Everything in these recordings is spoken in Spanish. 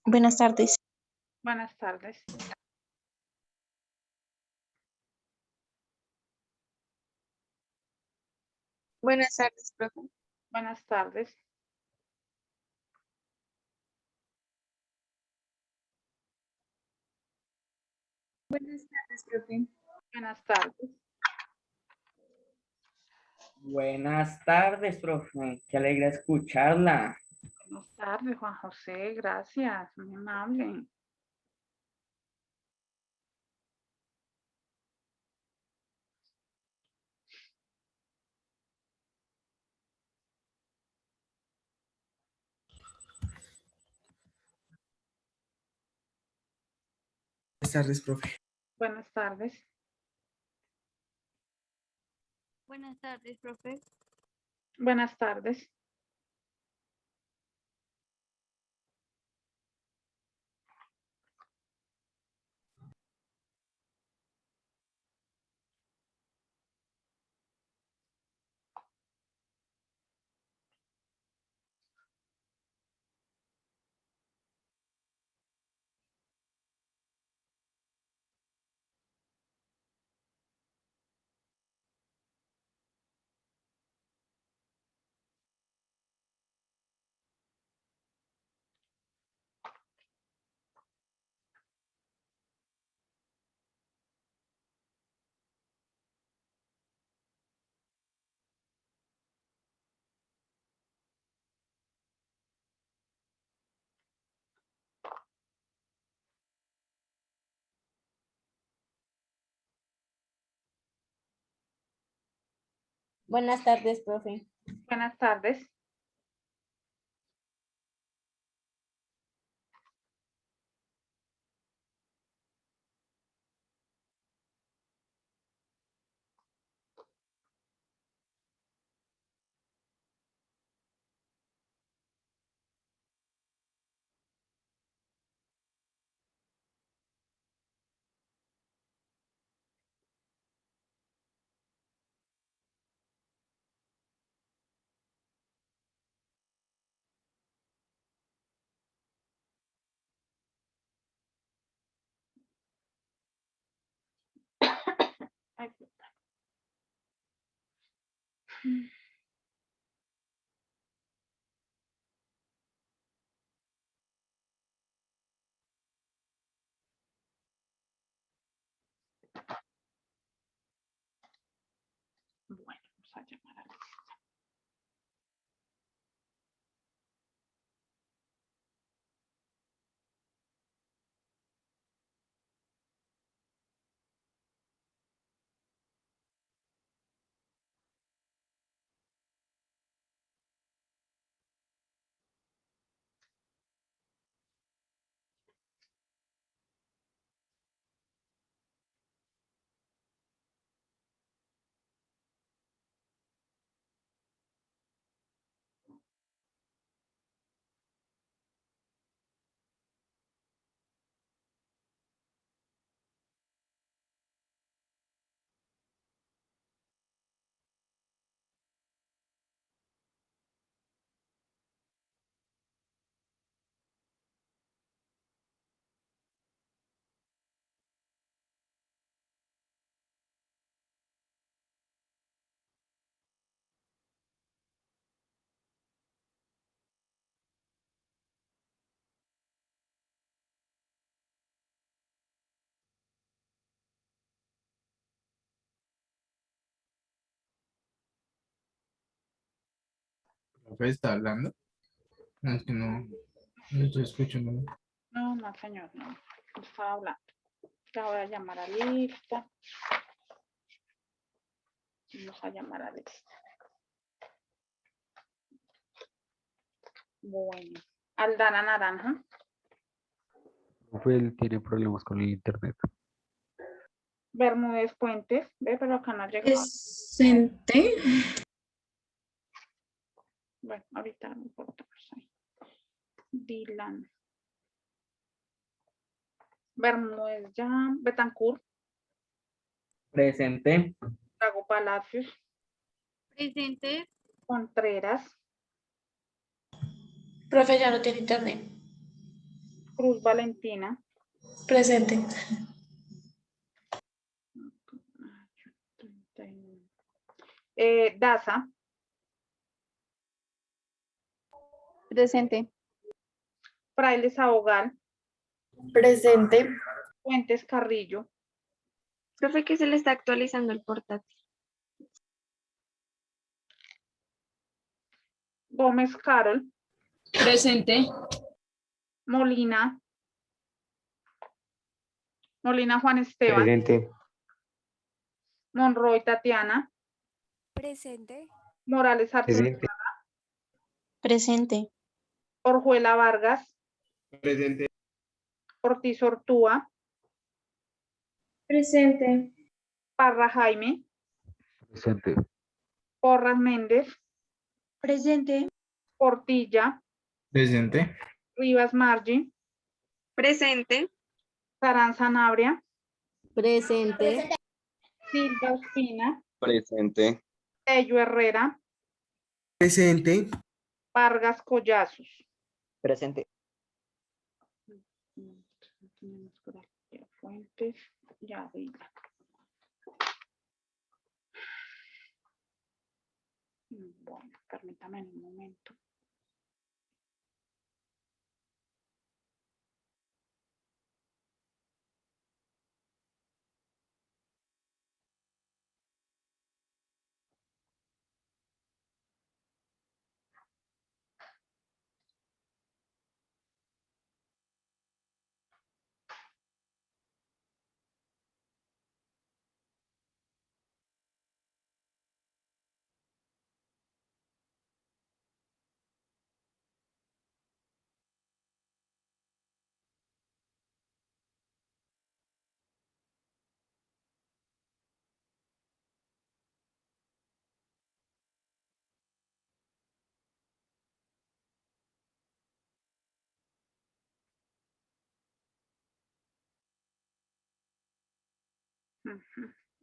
Buenas tardes. Buenas tardes. Buenas tardes, profe. Buenas tardes. Buenas tardes, profe. Buenas tardes. Buenas tardes, profe. Qué alegre escucharla. Buenas tardes, Juan José. Gracias. Muy amable. Buenas tardes, profe. Buenas tardes. Buenas tardes, profe. Buenas tardes. Buenas tardes, profe. Buenas tardes. Ay, bueno, vamos a llamar a la lista. ¿Profe está hablando? No, es que no estoy escuchando. No, no, señor, no. No estaba hablando. Ya voy a llamar a lista. Vamos a llamar a lista. Bueno. Aldana Naranja. Profe, él tiene problemas con el internet. Bermúdez Puentes. Ve, pero acá no ha llegado. Presente. Bueno, ahorita no importa. Pues ahí. Dylan. Bermúdez ya. Betancourt. Presente. Lago Palacios. Presente. Contreras. Profe, ya no tiene internet. Cruz Valentina. Presente. Daza. Presente. Frailes Abogal. Presente. Fuentes Carrillo. Profe, que se le está actualizando el portátil. Gómez Carol. Presente. Molina. Molina Juan Esteban. Presente. Monroy Tatiana. Presente. Morales Arturo. Presente. Presente. Orjuela Vargas. Presente. Ortiz Ortúa. Presente. Parra Jaime. Presente. Porras Méndez. Presente. Portilla. Presente. Rivas Margie. Presente. Sarán Sanabria. Presente. Silvia Ospina. Presente. Tello Herrera. Presente. Vargas Collazos. Presente. Tenemos por aquí Fuentes y Ávila. Bueno, permítame un momento.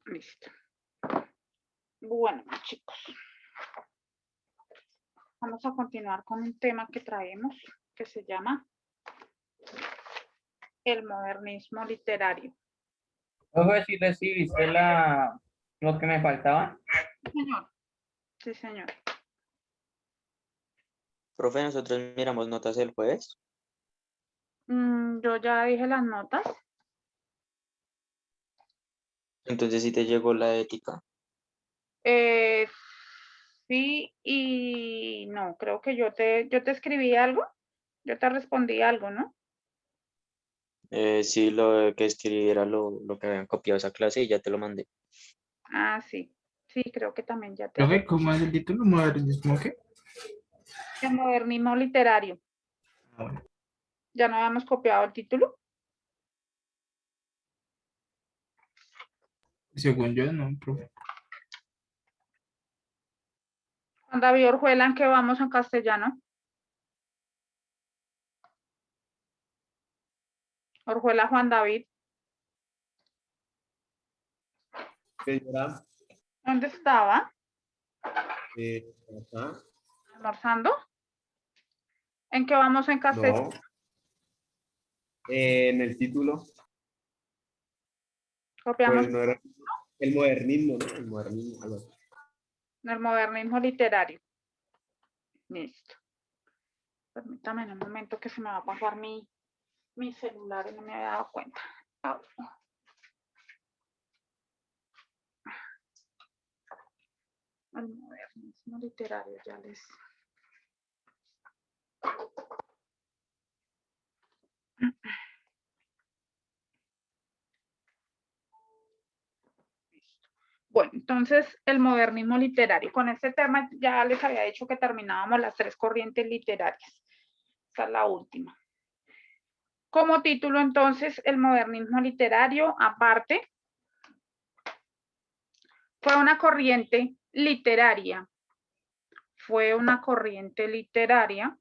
Listo. Bueno, chicos. Vamos a continuar con un tema que traemos que se llama el modernismo literario. Ojo, si recibiste lo que me faltaba. Sí, señor. Sí, señor. Profe, nosotros miramos notas el jueves. Yo ya dije las notas. Entonces sí te llegó la ética. Sí y no, creo que yo te escribí algo. Yo te respondí algo, ¿no? Sí, lo que escribiera lo que habían copiado esa clase y ya te lo mandé. Ah, sí. Sí, creo que también ya te... Profe, ¿cómo es el título? ¿Modernismo qué? El modernismo literario. Ah, bueno. ¿Ya no habíamos copiado el título? Según yo, no, profe. Juan David Orjuela, ¿en qué vamos en castellano? Orjuela Juan David. Señora, ¿Dónde estaba? acá. ¿Almorzando? ¿En qué vamos en castellano? No. En el título, Copiamos pues no era el modernismo, ¿no? El modernismo, algo así. el modernismo literario. Listo. Permítame en un momento que se me va a apagar mi celular y no me había dado cuenta. Ah. El modernismo literario, ya les... Bueno, entonces el modernismo literario. Con este tema ya les había dicho que terminábamos las 3 corrientes literarias. Esta es la última. Como título, entonces, el modernismo literario, aparte, fue una corriente literaria. Fue una corriente literaria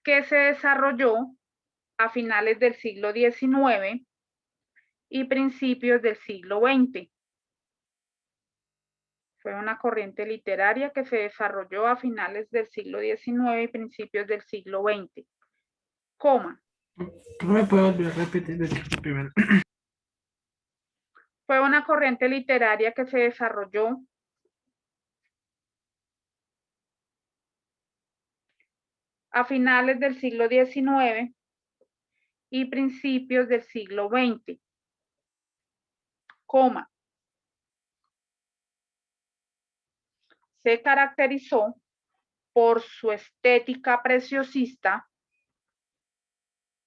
que se desarrolló a finales del siglo XIX y principios del siglo XX. Fue una corriente literaria que se desarrolló a finales del siglo XIX y principios del siglo XX. Coma. ¿No me puedo volver a repetir desde primero? Fue una corriente literaria que se desarrolló a finales del siglo XIX y principios del siglo XX. Coma. Se caracterizó por su estética preciosista.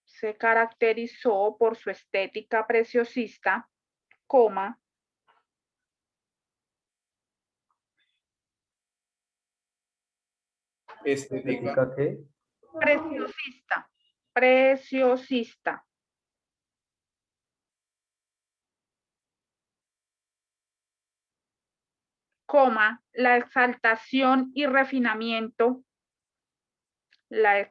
Se caracterizó por su estética preciosista, coma. Estética. ¿Qué? Preciosista. Preciosista. Coma, la exaltación y refinamiento de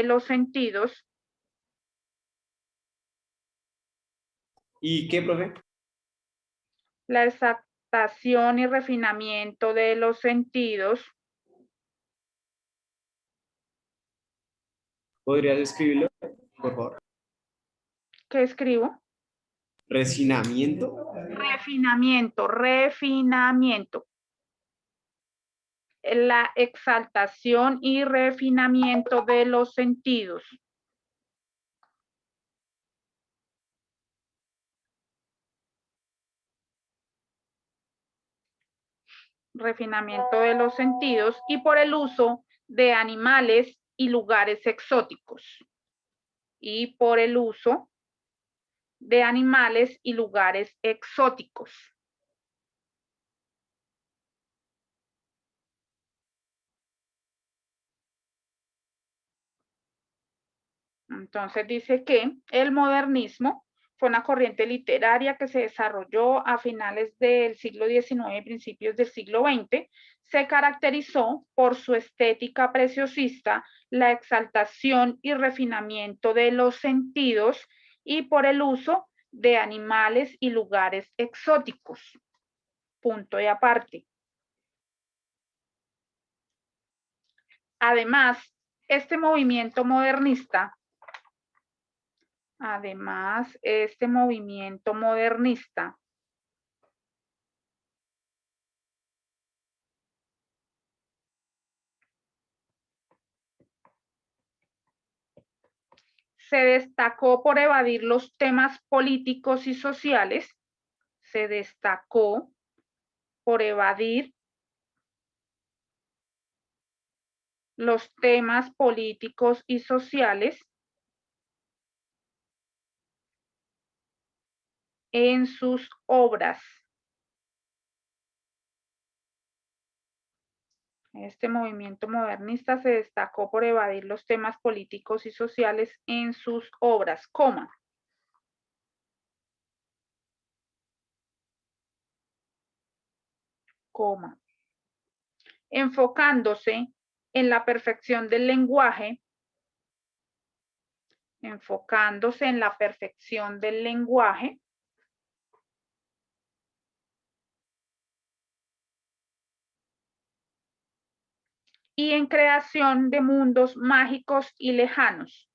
los sentidos. ¿Y qué, profe? La exaltación y refinamiento de los sentidos. ¿Podrías escribirlo, por favor? ¿Qué escribo? Refinamiento. Refinamiento. La exaltación y refinamiento de los sentidos. Refinamiento de los sentidos y por el uso de animales y lugares exóticos. Y por el uso de animales y lugares exóticos. Entonces dice que el modernismo fue una corriente literaria que se desarrolló a finales del siglo XIX y principios del siglo XX. Se caracterizó por su estética preciosista, la exaltación y refinamiento de los sentidos y por el uso de animales y lugares exóticos. Punto y aparte. Además, este movimiento modernista se destacó por evadir los temas políticos y sociales. Se destacó por evadir los temas políticos y sociales en sus obras. Este movimiento modernista se destacó por evadir los temas políticos y sociales en sus obras, coma. Coma. Enfocándose en la perfección del lenguaje. Enfocándose en la perfección del lenguaje. Y en creación de mundos mágicos y lejanos.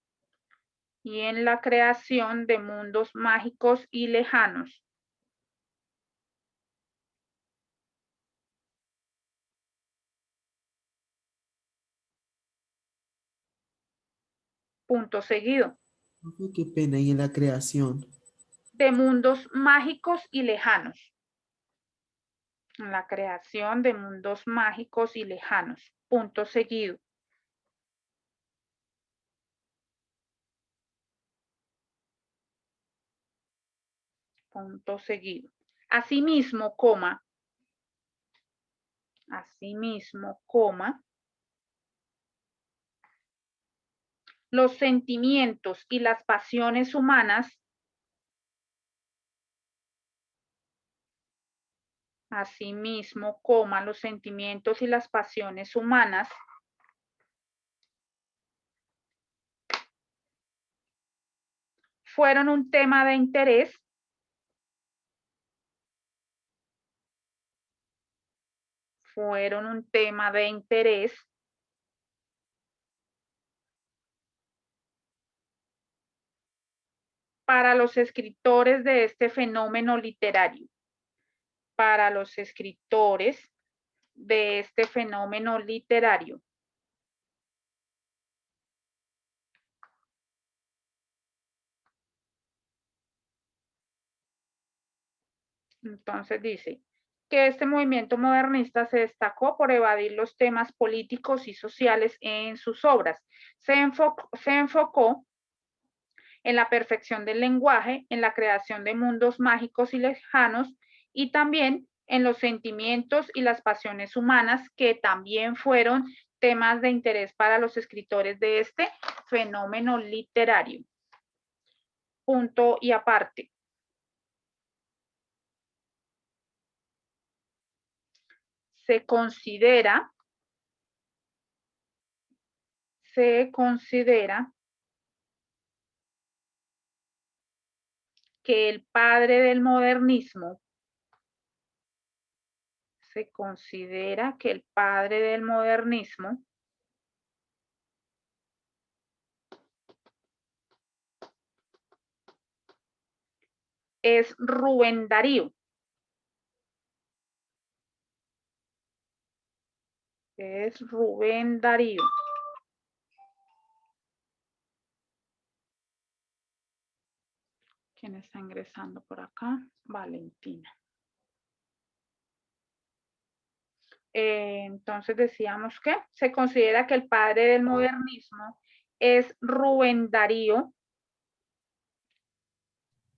Y en la creación de mundos mágicos y lejanos. Punto seguido. Qué pena, y en la creación. De mundos mágicos y lejanos. En la creación de mundos mágicos y lejanos. Punto seguido. Punto seguido. Asimismo, coma. Asimismo, coma. Los sentimientos y las pasiones humanas. Asimismo, coma, los sentimientos y las pasiones humanas fueron un tema de interés fueron un tema de interés para los escritores de este fenómeno literario. Para los escritores de este fenómeno literario. Entonces dice que este movimiento modernista se destacó por evadir los temas políticos y sociales en sus obras. Se enfocó en la perfección del lenguaje, en la creación de mundos mágicos y lejanos, y también en los sentimientos y las pasiones humanas, que también fueron temas de interés para los escritores de este fenómeno literario. Punto y aparte. Se considera que el padre del modernismo, es Rubén Darío. Es Rubén Darío. ¿Quién está ingresando por acá? Valentina. Entonces decíamos que se considera que el padre del modernismo es Rubén Darío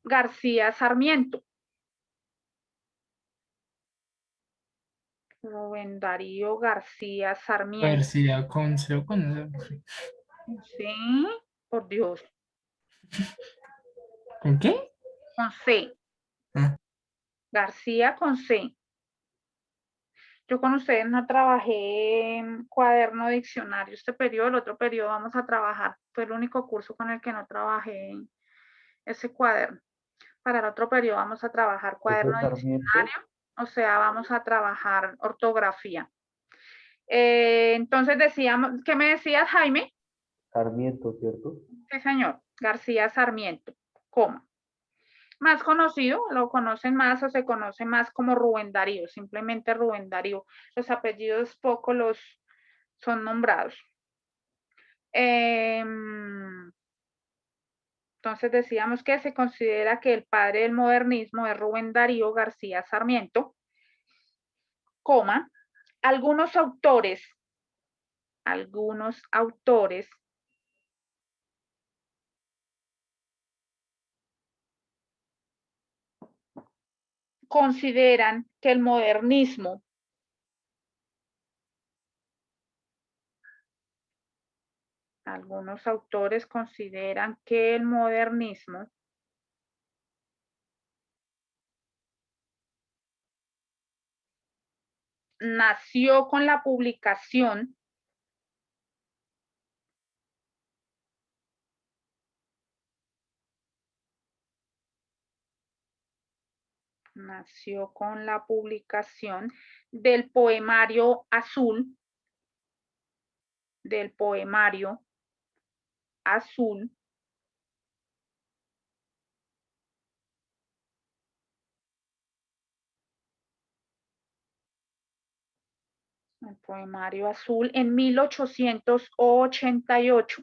García Sarmiento. Rubén Darío García Sarmiento. García con C o con C. Sí, por Dios. ¿Con qué? Con C. Ah. García con C. Yo con ustedes no trabajé en cuaderno diccionario este periodo, el otro periodo vamos a trabajar. Fue el único curso con el que no trabajé en ese cuaderno. Para el otro periodo vamos a trabajar cuaderno diccionario, o sea, vamos a trabajar ortografía. Entonces decíamos, ¿qué me decías, Jaime? Sarmiento, ¿cierto? Sí, señor, García Sarmiento, coma. Más conocido, lo conocen más o se conoce más como Rubén Darío, simplemente Rubén Darío. Los apellidos poco los son nombrados. Entonces decíamos que se considera que el padre del modernismo es Rubén Darío García Sarmiento, coma, algunos autores consideran que el modernismo nació con la publicación del poemario azul, en 1888.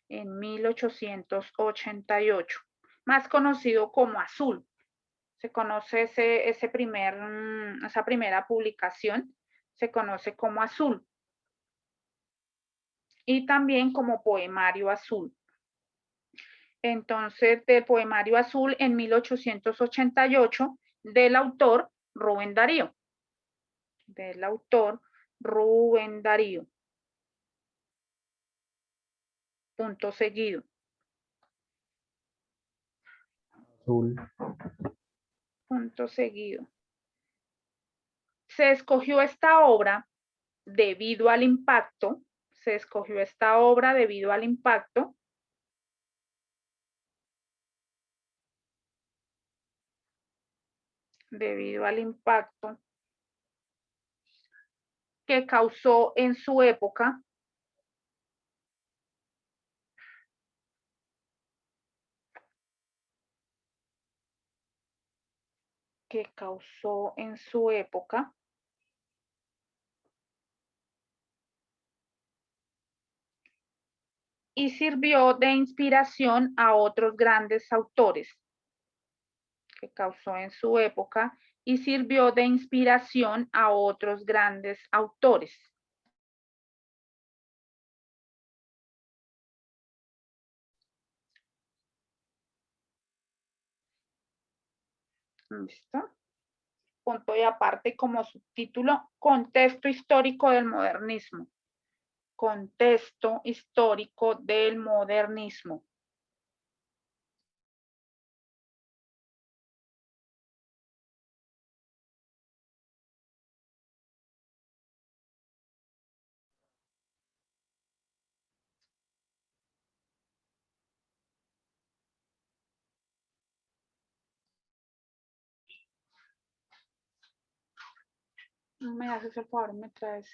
En 1888, más conocido como Azul. Se conoce esa primera publicación, se conoce como Azul. Y también como Poemario Azul. Entonces, del Poemario Azul en 1888, del autor Rubén Darío. Punto seguido. Azul. Punto seguido. Se escogió esta obra debido al impacto. debido al impacto que causó en su época y sirvió de inspiración a otros grandes autores, que causó en su época y sirvió de inspiración a otros grandes autores. ¿Listo? Punto y aparte como subtítulo, contexto histórico del modernismo. Contexto histórico del modernismo. Me haces el favor, me traes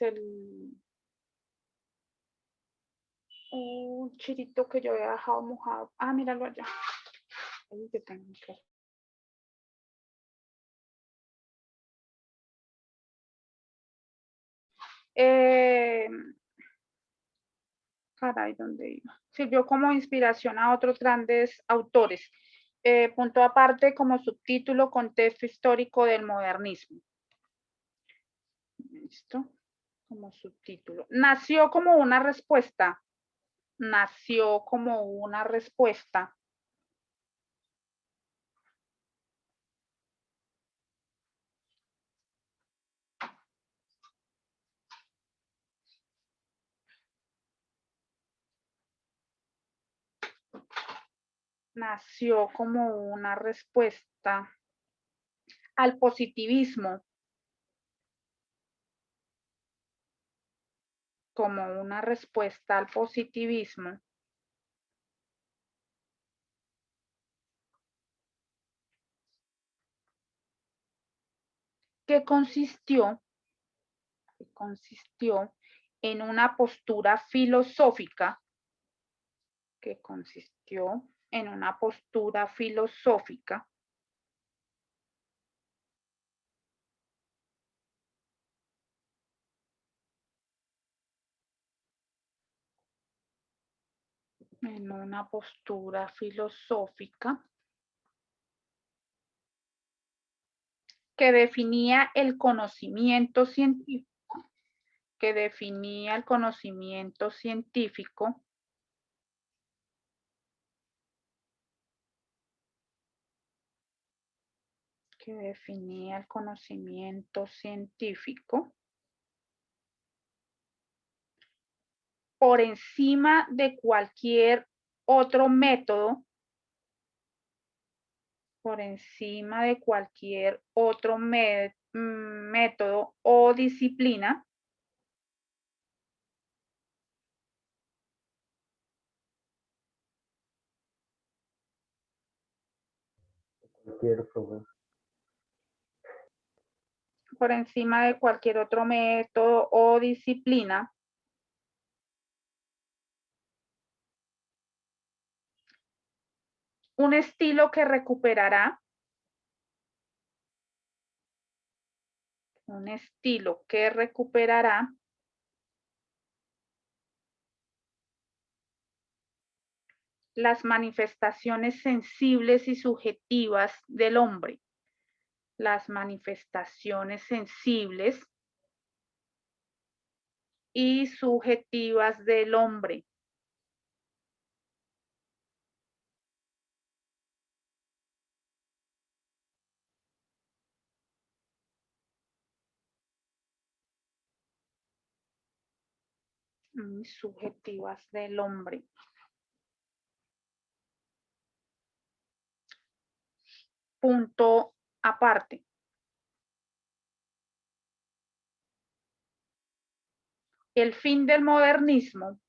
un chirito que yo había dejado mojado. Ah, míralo allá. Ahí que tengo que... Caray, ¿dónde iba? Sirvió como inspiración a otros grandes autores. Punto aparte como subtítulo, contexto histórico del modernismo. Listo. Como subtítulo. Nació como una respuesta. Nació como una respuesta. Nació como una respuesta al positivismo. Como una respuesta al positivismo. Que consistió en una postura filosófica, que definía el conocimiento científico, por encima de cualquier otro método, método o disciplina por encima de cualquier otro método o disciplina un estilo que recuperará las manifestaciones sensibles y subjetivas del hombre. Las manifestaciones sensibles y subjetivas del hombre. Subjetivas del hombre. Punto aparte. El fin del modernismo,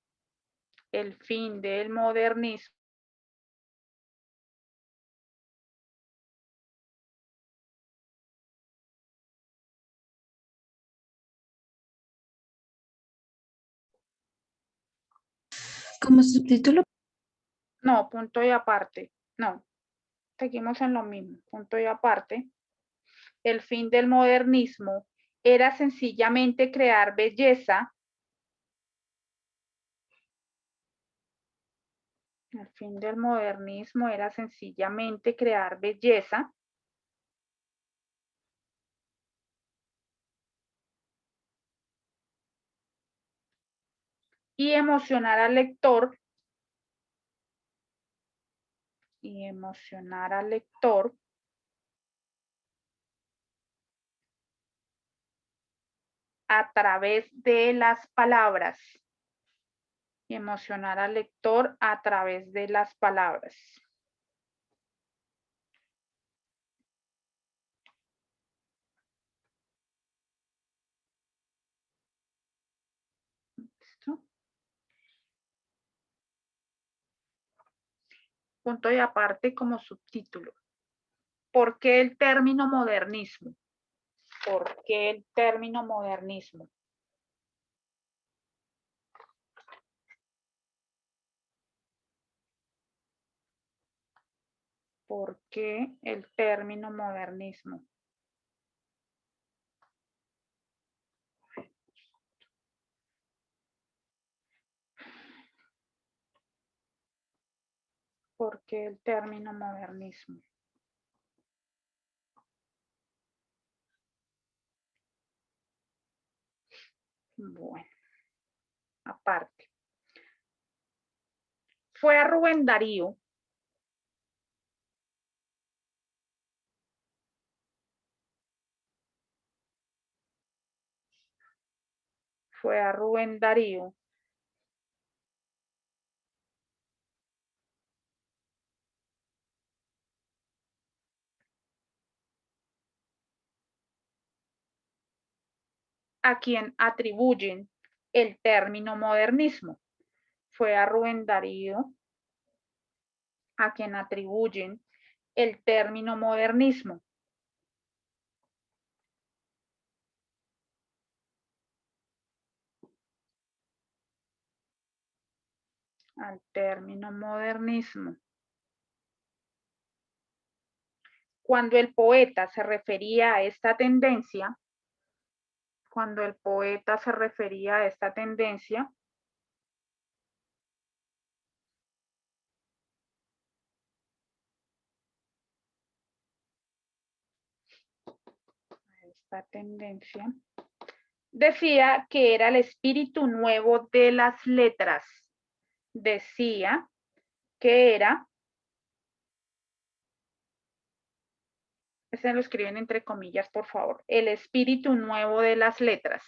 Como subtítulo, No, punto y aparte. No, seguimos en lo mismo. Punto y aparte. El fin del modernismo era sencillamente crear belleza. El fin del modernismo era sencillamente crear belleza. Y emocionar al lector. Y emocionar al lector. A través de las palabras. Y emocionar al lector a través de las palabras. ¿Listo? Punto y aparte como subtítulo. ¿Por qué el término modernismo? ¿Por qué el término modernismo? ¿Por qué el término modernismo? ¿Por qué el término modernismo? Bueno, aparte. Fue a Rubén Darío. Fue a Rubén Darío. A quien atribuyen el término modernismo. Fue a Rubén Darío a quien atribuyen el término modernismo. Al término modernismo. Cuando el poeta se refería a esta tendencia, decía que era el espíritu nuevo de las letras. Decía que era, ese lo escriben entre comillas, por favor, el espíritu nuevo de las letras.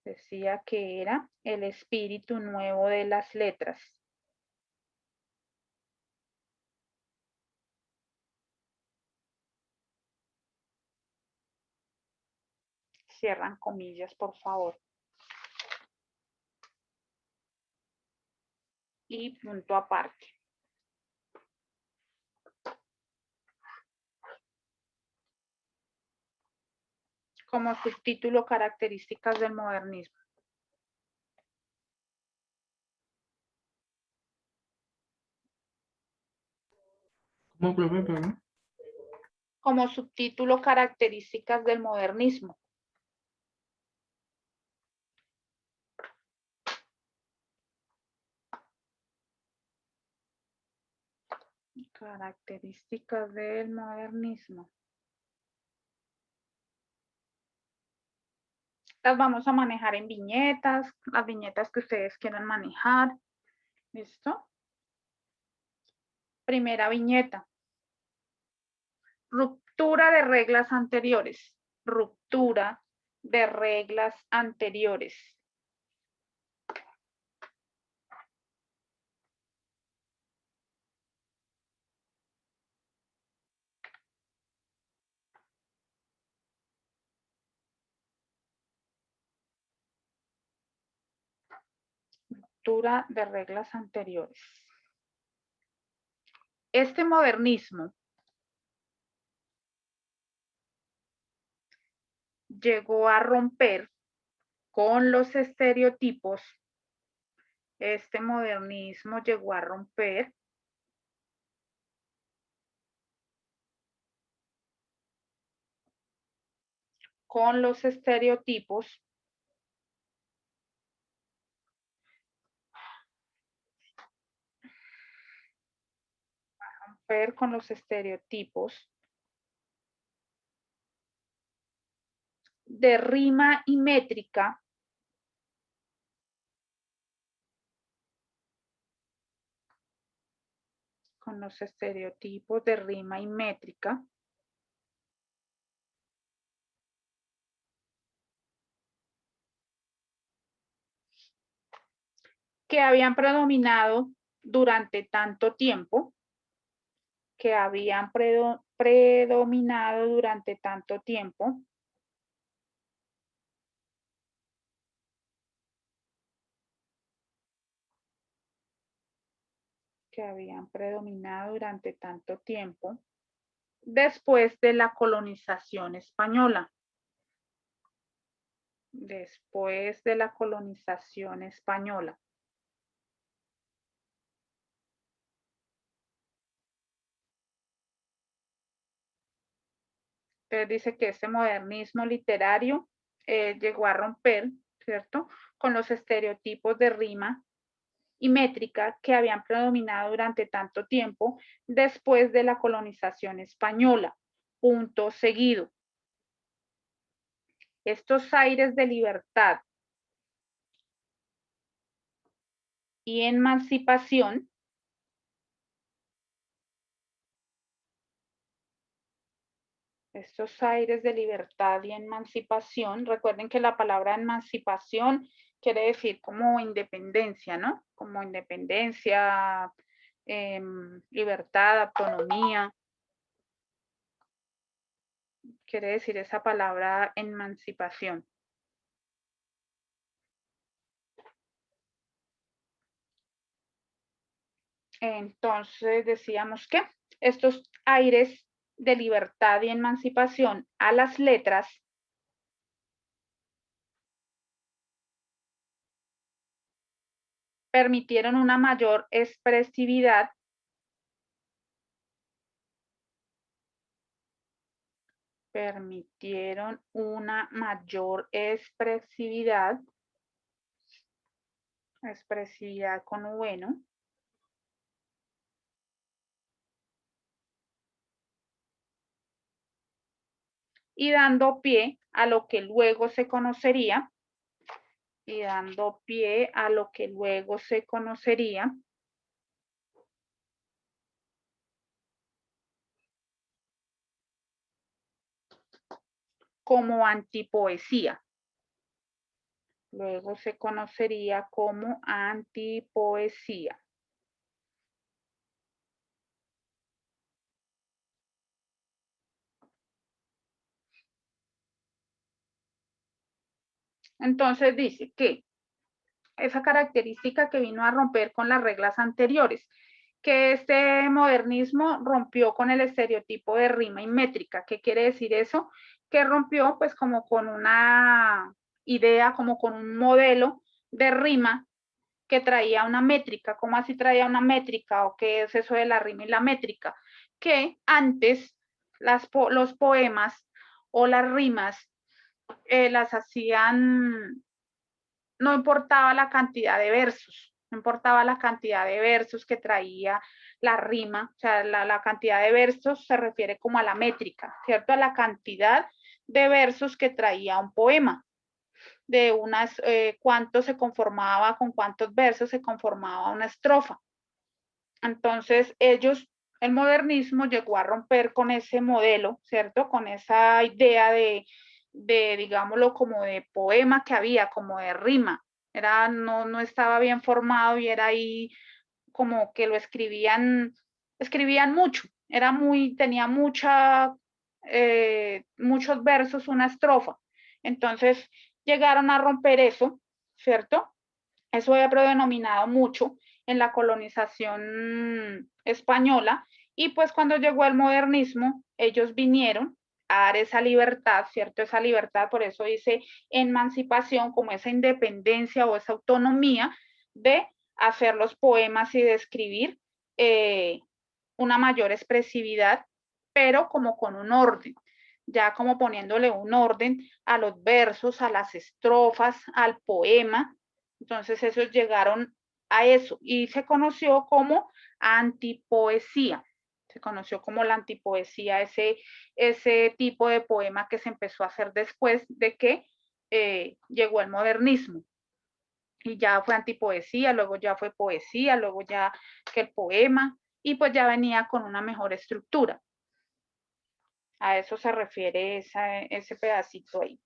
Decía que era el espíritu nuevo de las letras. Cierran comillas, por favor. Y punto aparte. Como subtítulo, características del modernismo. ¿Cómo, profe? Perdón. Como subtítulo, características del modernismo. Características del modernismo. Las vamos a manejar en viñetas, las viñetas que ustedes quieran manejar. ¿Listo? Primera viñeta. Ruptura de reglas anteriores. Ruptura de reglas anteriores. Ruptura de reglas anteriores. Este modernismo llegó a romper con los estereotipos este modernismo llegó a romper con los estereotipos de rima y métrica que habían predominado durante tanto tiempo, después de la colonización española. Entonces dice que este modernismo literario llegó a romper, ¿cierto?, con los estereotipos de rima y métrica que habían predominado durante tanto tiempo después de la colonización española. Punto seguido. Estos aires de libertad y emancipación recuerden que la palabra emancipación quiere decir como independencia, ¿no? Como independencia, libertad, autonomía. Quiere decir esa palabra emancipación. Entonces decíamos que estos aires de libertad y emancipación a las letras permitieron una mayor expresividad expresividad con V, ¿no? Y dando pie a lo que luego se conocería como antipoesía. Luego se conocería como antipoesía. Entonces dice que esa característica que vino a romper con las reglas anteriores, que este modernismo rompió con el estereotipo de rima y métrica. ¿Qué quiere decir eso? Que rompió pues como con una idea, como con un modelo de rima que traía una métrica. ¿Cómo así traía una métrica? ¿O qué es eso de la rima y la métrica? Que antes los poemas o las rimas las hacían, no importaba la cantidad de versos, que traía la rima, o sea, la cantidad de versos se refiere como a la métrica, ¿cierto? A la cantidad de versos que traía un poema, de unas, cuánto se conformaba, con cuántos versos se conformaba una estrofa. Entonces, el modernismo llegó a romper con ese modelo, ¿cierto? Con esa idea de digámoslo, como de poema que había, como de rima. No estaba bien formado y era ahí como que lo escribían mucho. Tenía muchos versos, una estrofa. Entonces, llegaron a romper eso, ¿cierto? Eso había predominado mucho en la colonización española, y pues cuando llegó el modernismo, ellos vinieron a dar esa libertad, ¿cierto? Esa libertad, por eso dice emancipación, como esa independencia o esa autonomía de hacer los poemas y describir una mayor expresividad, pero como con un orden, ya como poniéndole un orden a los versos, a las estrofas, al poema. Entonces esos llegaron a eso y se conoció como antipoesía. Se conoció como la antipoesía, ese tipo de poema que se empezó a hacer después de que llegó el modernismo. Y ya fue antipoesía, luego ya fue poesía, luego ya que el poema, y pues ya venía con una mejor estructura. A eso se refiere ese pedacito ahí.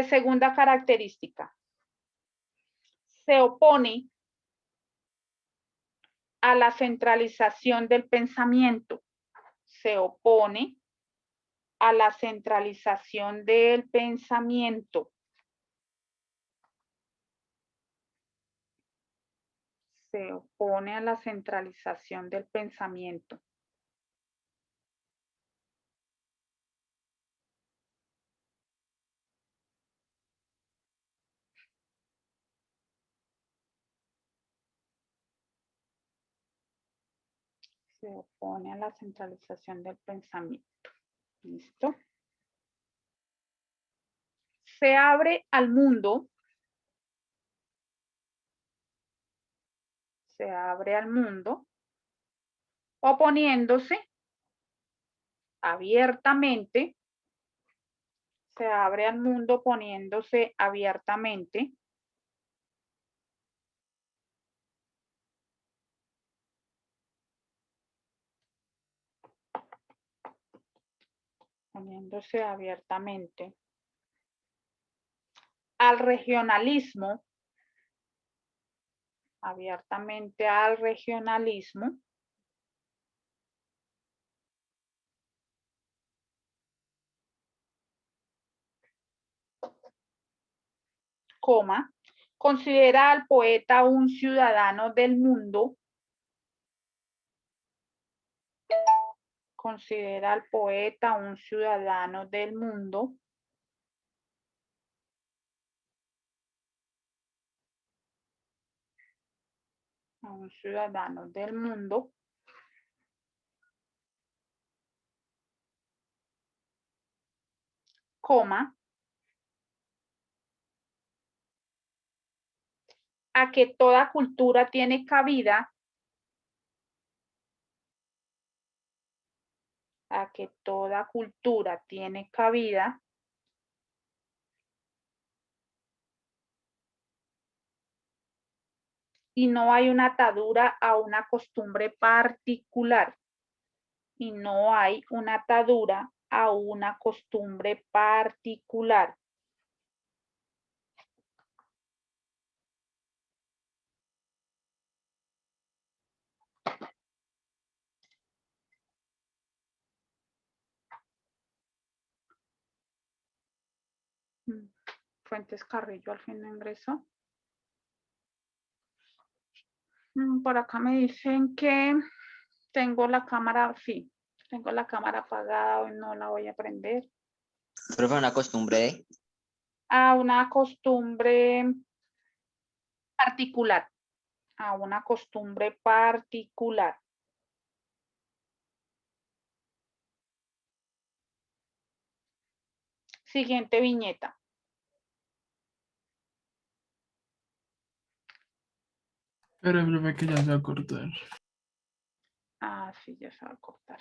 Segunda característica. Se opone a la centralización del pensamiento. Se opone a la centralización del pensamiento. Se opone a la centralización del pensamiento. Se opone a la centralización del pensamiento. ¿Listo? Se abre al mundo. Se abre al mundo oponiéndose abiertamente. Se abre al mundo oponiéndose abiertamente al regionalismo, abiertamente al regionalismo, coma, considera al poeta un ciudadano del mundo, considera al poeta un ciudadano del mundo, a un ciudadano del mundo, coma, a que toda cultura tiene cabida, a que toda cultura tiene cabida, y no hay una atadura a una costumbre particular. Y no hay una atadura a una costumbre particular. Fuentes Carrillo al fin no ingresó. Por acá me dicen que tengo la cámara, sí, tengo la cámara apagada, hoy no la voy a prender. Profe, una costumbre A una costumbre particular. A una costumbre particular. Siguiente viñeta. Pero el profe que ya se va a cortar. Ah, sí, ya se va a cortar.